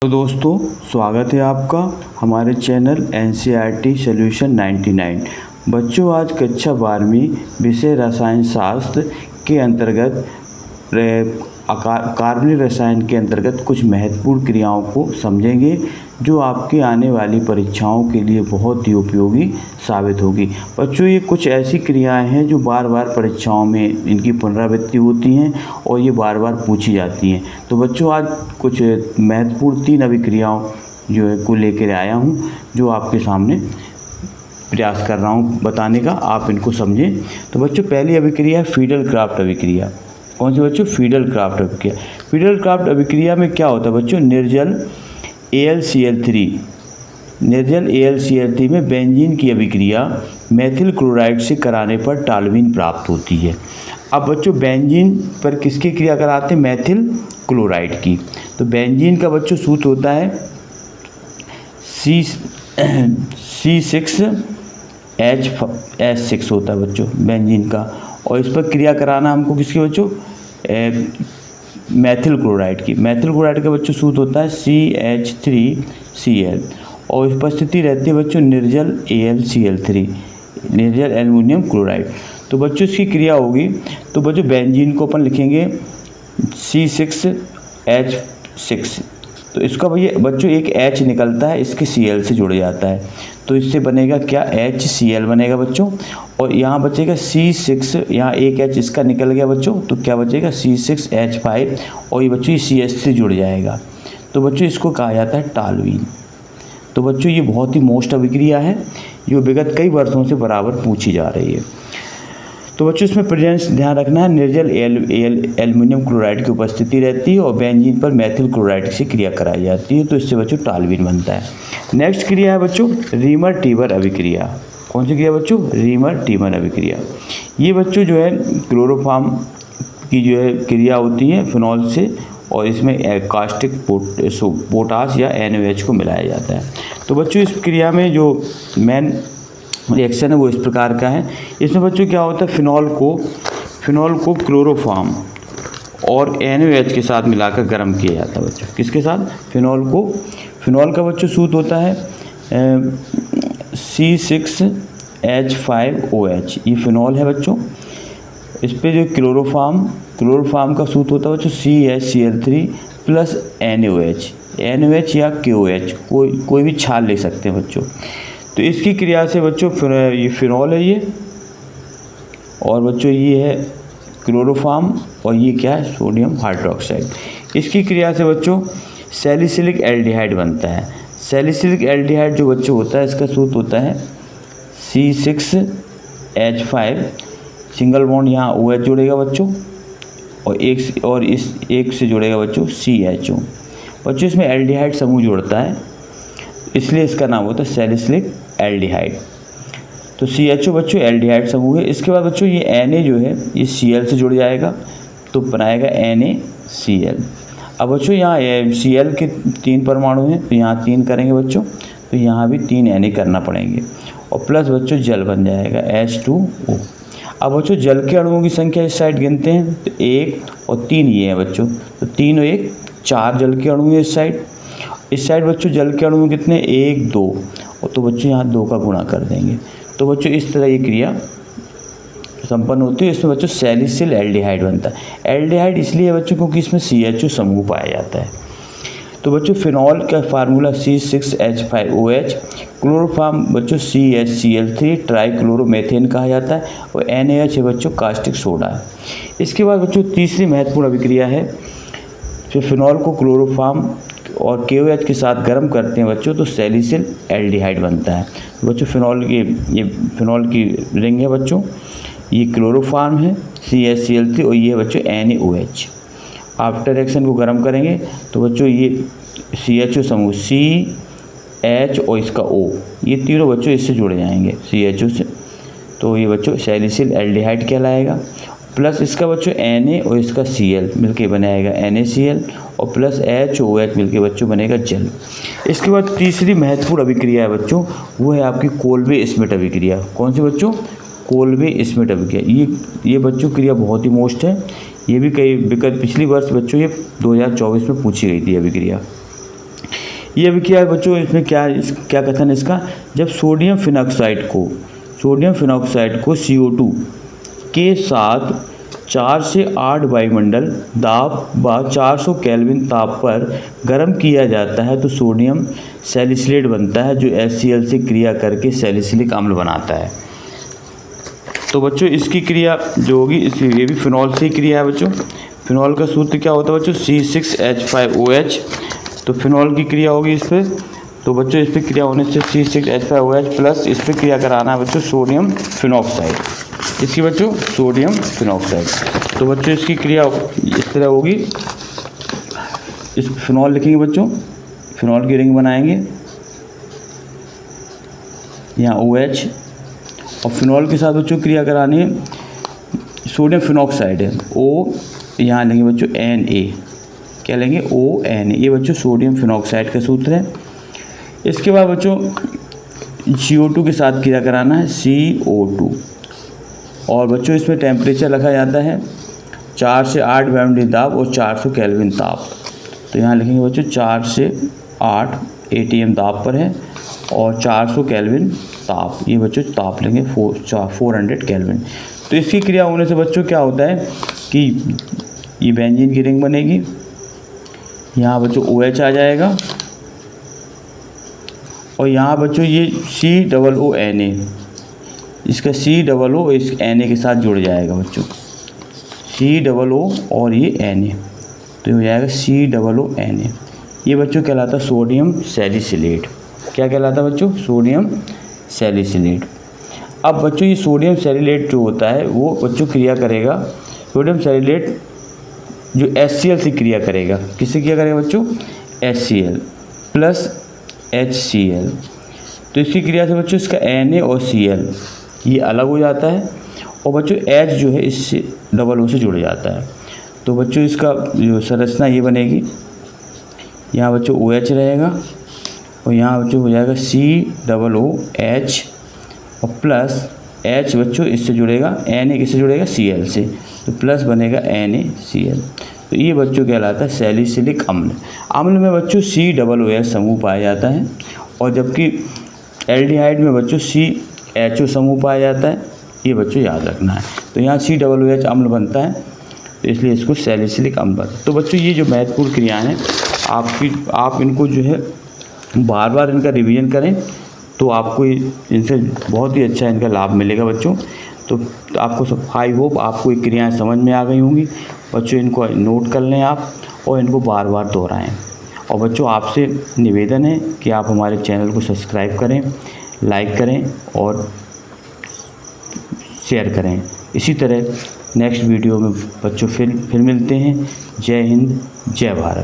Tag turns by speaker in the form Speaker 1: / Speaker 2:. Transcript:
Speaker 1: तो दोस्तों, स्वागत है आपका हमारे चैनल NCERT सॉल्यूशन 99। बच्चों, आज कक्षा 12वीं विषय रसायन शास्त्र के अंतर्गत कार्बनिक रसायन के अंतर्गत कुछ महत्वपूर्ण क्रियाओं को समझेंगे जो आपकी आने वाली परीक्षाओं के लिए बहुत ही उपयोगी साबित होगी। बच्चों, ये कुछ ऐसी क्रियाएं हैं जो बार बार परीक्षाओं में इनकी पुनरावृत्ति होती हैं और ये बार बार पूछी जाती हैं। तो बच्चों, आज कुछ महत्वपूर्ण 3 अभिक्रियाओं जो है को लेकर आया हूँ, जो आपके सामने प्रयास कर रहा हूँ बताने का, आप इनको समझें। तो बच्चों, पहली अभिक्रिया है फीडल-क्राफ्ट अभिक्रिया। कौन सी बच्चों? फीडल-क्राफ्ट अभिक्रिया। फीडल-क्राफ्ट अभिक्रिया में क्या होता है बच्चों? निर्जल AlCl3 में बेंजीन की अभिक्रिया मेथिल क्लोराइड से कराने पर टॉल्यूइन प्राप्त होती है। अब बच्चों, बेंजीन पर किसकी क्रिया कराते हैं? मेथिल क्लोराइड की। तो बेंजीन का बच्चों सूत्र होता है C6H6 होता है बच्चों बेंजीन का, और इस पर क्रिया कराना हमको किसकी बच्चों? मेथिल क्लोराइड की। मेथिल क्लोराइड का बच्चों सूत्र होता है CH3Cl, और उपस्थिति रहती है बच्चों निर्जल AlCl3, निर्जल एल्युमिनियम क्लोराइड। तो बच्चों, इसकी क्रिया होगी, तो बच्चों बेंजीन को अपन लिखेंगे C6H6। तो इसका भैया बच्चों एक H निकलता है, इसके Cl से जुड़ जाता है, तो इससे बनेगा क्या? HCl बनेगा बच्चों। और यहाँ बचेगा C6, यहाँ एक H इसका निकल गया बच्चों, तो क्या बचेगा? C6H5, और ये बच्चों ये CH3 जुड़ जाएगा। तो बच्चों इसको कहा जाता है टॉल्यूइन। तो बच्चों, ये बहुत ही मोस्ट अभिक्रिया है जो विगत कई वर्षों से बराबर पूछी जा रही है। तो बच्चों, इसमें प्रेजेंस ध्यान रखना है, निर्जल एल्युमिनियम क्लोराइड की उपस्थिति रहती है और बेंजीन पर मेथिल क्लोराइड से क्रिया कराई जाती है, तो इससे बच्चों टॉल्यूइन बनता है। नेक्स्ट क्रिया है बच्चों रीमर-टीमर अभिक्रिया। कौन सी क्रिया बच्चों? रीमर-टीमर अभिक्रिया। ये बच्चों जो है क्लोरोफॉर्म की जो है क्रिया होती है फिनॉल से, और इसमें कास्टिक पोटास या NaOH को मिलाया जाता है। तो बच्चों, इस क्रिया में जो मेन रिएक्शन है वो इस प्रकार का है। इसमें बच्चों क्या होता है? फिनॉल को क्लोरोफॉर्म और NaOH के साथ मिलाकर गर्म किया जाता है बच्चों। किसके साथ? फिनॉल का बच्चों सूत्र होता है C6H5OH, ये फिनॉल है बच्चों। इस पे जो क्लोरोफॉर्म का सूत्र होता है बच्चों CHCl3 प्लस NaOH या KOH, कोई भी छाल ले सकते हैं बच्चों। तो इसकी क्रिया से बच्चों ये फिनॉल है ये, और बच्चों ये है क्लोरोफॉर्म, और ये क्या है? Sodium hydroxide. इसकी क्रिया से बच्चों सैलिसिलिक एल्डिहाइड बनता है। सैलिसिलिक एल्डिहाइड जो बच्चों होता है, इसका सूत्र होता है C6H5, सिंगल बॉन्ड यहाँ OH जुड़ेगा बच्चों, और इस एक से जुड़ेगा बच्चों CHO। बच्चों, इसमें एल्डिहाइड समूह जुड़ता है, इसलिए इसका नाम होता है सैलिसिलिक एल्डिहाइड। तो CHO बच्चों एल्डिहाइड समूह है। इसके बाद बच्चों ये Na जो है ये Cl से जुड़ जाएगा, तो बनाएगा NaCl। अब बच्चों यहाँ Cl के 3 परमाणु हैं, तो यहाँ 3 करेंगे बच्चों, तो यहाँ भी 3 Na करना पड़ेंगे, और प्लस बच्चों जल बन जाएगा H2O। अब बच्चों जल के अणुओं की संख्या इस साइड गिनते हैं, तो 1 और 3 ये हैं बच्चों, तो 3 और 1 4 जल के अणु हैं इस साइड। इस साइड बच्चों जल के अणु कितने? 1 2, और तो बच्चों यहाँ 2 का गुणा कर देंगे। तो बच्चों इस तरह ये क्रिया संपन्न होती है। इसमें बच्चों सैलिसिल एल्डिहाइड बनता है। एल्डिहाइड इसलिए बच्चों क्योंकि इसमें CHO समूह पाया जाता है। तो बच्चों फिनॉल का फार्मूला C6H5OH, क्लोरोफॉर्म बच्चों CHCl3 ट्राइक्लोरोमेथेन कहा जाता है, और NaOH है बच्चों कास्टिक सोडा है। इसके बाद बच्चों तीसरी महत्वपूर्ण अभिक्रिया है, जो फिनॉल को क्लोरोफॉर्म और KOH के साथ गर्म करते हैं बच्चों, तो सैलिसिल एल्डिहाइड बनता है। तो बच्चों ये फिनॉल की रिंग है बच्चों, ये क्लोरोफॉर्म है CHCl3, और ये है बच्चों NaOH। आफ्टर रिएक्शन को गर्म करेंगे तो बच्चों ये CHO समूह CH और इसका O, ये तीनों बच्चों इससे जुड़ जाएंगे CHO से, तो ये बच्चों सैलिसिल एल्डिहाइड कहलाएगा। प्लस इसका बच्चों Na और इसका Cl मिलके बनाएगा NaCl, और प्लस HOH मिलके बच्चों बनेगा जल। इसके बाद तीसरी महत्वपूर्ण अभिक्रिया है बच्चं, वो है आपकी कोल्बे-स्मिथ अभिक्रिया। कौन सी बच्चों? कोल्बे-स्मिथ अभिक्रिया। ये बच्चों क्रिया बहुत ही मोस्ट है, ये भी कई विगत पिछली वर्ष बच्चों ये 2024 में पूछी गई थी अभिक्रिया। ये भी क्या है बच्चों, इसमें क्या कथन है इसका, जब सोडियम फिनॉक्साइड को CO2 के साथ 4 से 8 वायुमंडल दाब व 400 केल्विन ताप पर गर्म किया जाता है तो सोडियम सैलिसिलेट बनता है, जो HCl से क्रिया करके सैलिसिलिक अम्ल बनाता है। तो बच्चों इसकी क्रिया जो होगी, ये भी फिनॉल से ही क्रिया है बच्चों। फिनॉल का सूत्र क्या होता है बच्चों, C6H5OH। तो फिनॉल की क्रिया होगी इस पर, तो बच्चों इस पर क्रिया होने से C6H5OH प्लस इस पर क्रिया कराना है बच्चों सोडियम फिनॉक्साइड, इसकी बच्चों सोडियम फिनॉक्साइड। तो बच्चों इसकी क्रिया इस तरह होगी, इस फिनॉल लिखेंगे बच्चों, फिनॉल की रिंग बनाएंगे यहाँ OH, और फिनॉल के साथ बच्चों क्रिया करानी है सोडियम फिनॉक्साइड है O, यहाँ लेंगे बच्चों Na, क्या लेंगे ONA, ये बच्चों सोडियम फिनॉक्साइड का सूत्र है। इसके बाद बच्चों CO2 के साथ क्रिया कराना है CO2, और बच्चों इसमें टेम्परेचर रखा जाता है 4 से 8 वायुमंडलीय दाब और 400 केल्विन ताप। तो यहाँ लिखेंगे बच्चों 4 से 8 ATM दाब पर है और 400 केल्विन ताप, ये बच्चों ताप लेंगे 400 केल्विन। तो इसकी क्रिया होने से बच्चों क्या होता है कि ये बेंजीन की रिंग बनेगी, यहाँ बच्चों OH आ जाएगा, और यहाँ बच्चों ये COONA, इसका COO इस Na के साथ जुड़ जाएगा बच्चों, COO और ये Na, तो हो जाएगा COONA। ये बच्चों कहलाता है सोडियम सैलिसिलेट। क्या कहलाता है बच्चों, सोडियम सैलिसिलेट। अब बच्चों ये सोडियम सैलिसिलेट जो होता है वो बच्चों क्रिया करेगा, सोडियम सैलिसिलेट जो HCl से क्रिया करेगा, किससे क्रिया करेगा बच्चों, HCl प्लस HCl। तो इसकी क्रिया से बच्चों इसका Na और Cl ये अलग हो जाता है, और बच्चों H जो है इससे O से जुड़ जाता है। तो बच्चों इसका जो संरचना ये बनेगी, यहाँ बच्चों OH रहेगा और यहाँ बच्चों हो जाएगा COOH और प्लस H बच्चों इससे जुड़ेगा, Na किससे जुड़ेगा, Cl से, तो प्लस बनेगा NaCl। तो ये बच्चों कहलाता है सैलिसिलिक अम्ल। अम्ल में बच्चों COOH समूह पाया जाता है, और जबकि एल्डिहाइड में बच्चों CHO समूह पाया जाता है, ये बच्चों याद रखना है। तो यहाँ COOH अम्ल बनता है, तो इसलिए इसको सैलिसिलिक अम्ल बनता है। तो बच्चों ये जो महत्वपूर्ण क्रियाएँ हैं आप इनको जो है बार बार इनका रिवीजन करें, तो आपको इनसे बहुत ही अच्छा इनका लाभ मिलेगा बच्चों। तो आपको आई होप आपको ये क्रियाएँ समझ में आ गई होंगी बच्चों। इनको नोट कर लें आप और इनको बार बार दोहराएं। और बच्चों आपसे निवेदन है कि आप हमारे चैनल को सब्सक्राइब करें, लाइक करें और शेयर करें। इसी तरह नेक्स्ट वीडियो में बच्चों फिर मिलते हैं। जय हिंद, जय भारत।